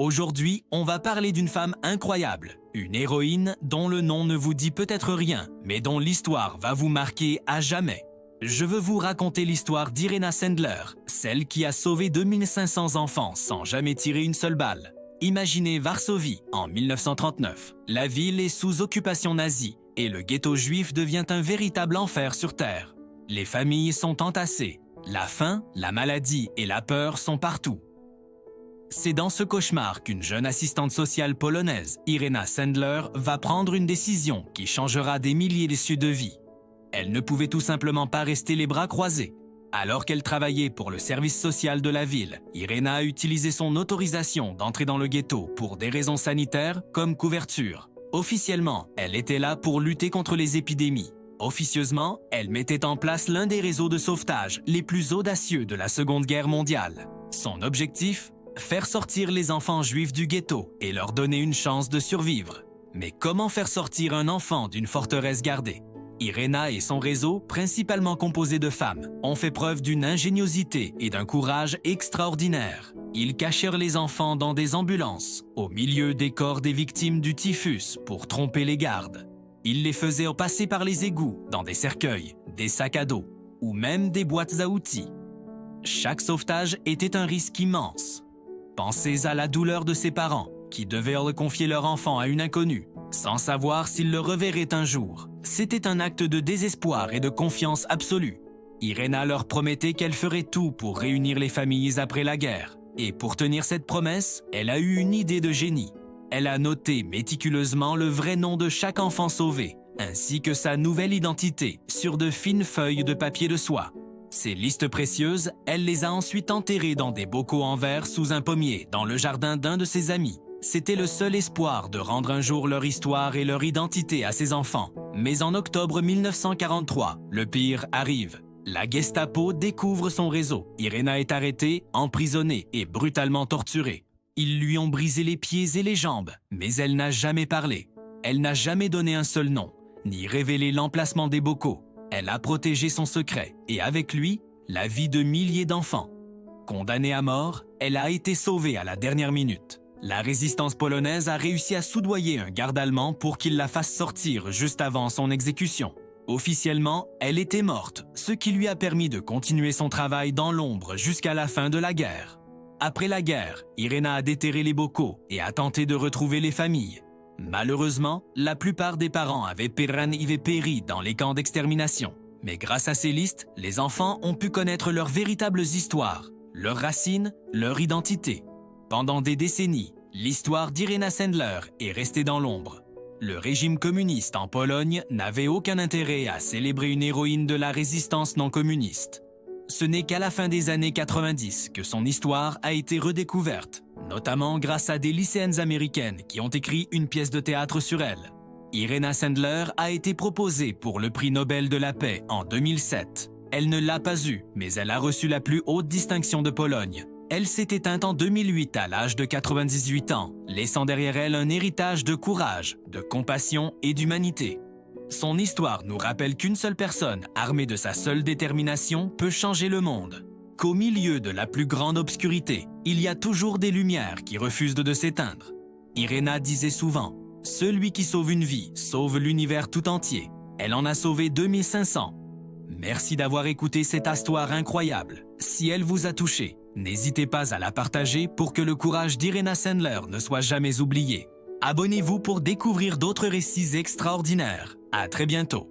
Aujourd'hui, on va parler d'une femme incroyable, une héroïne dont le nom ne vous dit peut-être rien, mais dont l'histoire va vous marquer à jamais. Je veux vous raconter l'histoire d'Irena Sendler, celle qui a sauvé 2500 enfants sans jamais tirer une seule balle. Imaginez Varsovie en 1939. La ville est sous occupation nazie et le ghetto juif devient un véritable enfer sur terre. Les familles sont entassées. La faim, la maladie et la peur sont partout. C'est dans ce cauchemar qu'une jeune assistante sociale polonaise, Irena Sendler, va prendre une décision qui changera des milliers d'issues de vie. Elle ne pouvait tout simplement pas rester les bras croisés. Alors qu'elle travaillait pour le service social de la ville, Irena a utilisé son autorisation d'entrer dans le ghetto pour des raisons sanitaires comme couverture. Officiellement, elle était là pour lutter contre les épidémies. Officieusement, elle mettait en place l'un des réseaux de sauvetage les plus audacieux de la Seconde Guerre mondiale. Son objectif ? Faire sortir les enfants juifs du ghetto et leur donner une chance de survivre. Mais comment faire sortir un enfant d'une forteresse gardée ? Irena et son réseau, principalement composé de femmes, ont fait preuve d'une ingéniosité et d'un courage extraordinaires. Ils cachèrent les enfants dans des ambulances, au milieu des corps des victimes du typhus pour tromper les gardes. Ils les faisaient passer par les égouts, dans des cercueils, des sacs à dos, ou même des boîtes à outils. Chaque sauvetage était un risque immense. Pensez à la douleur de ses parents, qui devaient confier leur enfant à une inconnue, sans savoir s'ils le reverraient un jour. C'était un acte de désespoir et de confiance absolue. Irena leur promettait qu'elle ferait tout pour réunir les familles après la guerre. Et pour tenir cette promesse, elle a eu une idée de génie. Elle a noté méticuleusement le vrai nom de chaque enfant sauvé, ainsi que sa nouvelle identité, sur de fines feuilles de papier de soie. Ces listes précieuses, elle les a ensuite enterrées dans des bocaux en verre sous un pommier dans le jardin d'un de ses amis. C'était le seul espoir de rendre un jour leur histoire et leur identité à ses enfants. Mais en octobre 1943, le pire arrive. La Gestapo découvre son réseau. Irena est arrêtée, emprisonnée et brutalement torturée. Ils lui ont brisé les pieds et les jambes, mais elle n'a jamais parlé. Elle n'a jamais donné un seul nom, ni révélé l'emplacement des bocaux. Elle a protégé son secret et avec lui, la vie de milliers d'enfants. Condamnée à mort, elle a été sauvée à la dernière minute. La résistance polonaise a réussi à soudoyer un garde allemand pour qu'il la fasse sortir juste avant son exécution. Officiellement, elle était morte, ce qui lui a permis de continuer son travail dans l'ombre jusqu'à la fin de la guerre. Après la guerre, Irena a déterré les bocaux et a tenté de retrouver les familles. Malheureusement, la plupart des parents avaient péri dans les camps d'extermination. Mais grâce à ces listes, les enfants ont pu connaître leurs véritables histoires, leurs racines, leur identité. Pendant des décennies, l'histoire d'Irena Sendler est restée dans l'ombre. Le régime communiste en Pologne n'avait aucun intérêt à célébrer une héroïne de la résistance non communiste. Ce n'est qu'à la fin des années 90 que son histoire a été redécouverte, notamment grâce à des lycéennes américaines qui ont écrit une pièce de théâtre sur elle. Irena Sendler a été proposée pour le prix Nobel de la paix en 2007. Elle ne l'a pas eu, mais elle a reçu la plus haute distinction de Pologne. Elle s'est éteinte en 2008 à l'âge de 98 ans, laissant derrière elle un héritage de courage, de compassion et d'humanité. Son histoire nous rappelle qu'une seule personne, armée de sa seule détermination, peut changer le monde. Qu'au milieu de la plus grande obscurité, il y a toujours des lumières qui refusent de s'éteindre. Irena disait souvent « Celui qui sauve une vie sauve l'univers tout entier ». Elle en a sauvé 2500. Merci d'avoir écouté cette histoire incroyable. Si elle vous a touché, n'hésitez pas à la partager pour que le courage d'Irena Sendler ne soit jamais oublié. Abonnez-vous pour découvrir d'autres récits extraordinaires. À très bientôt.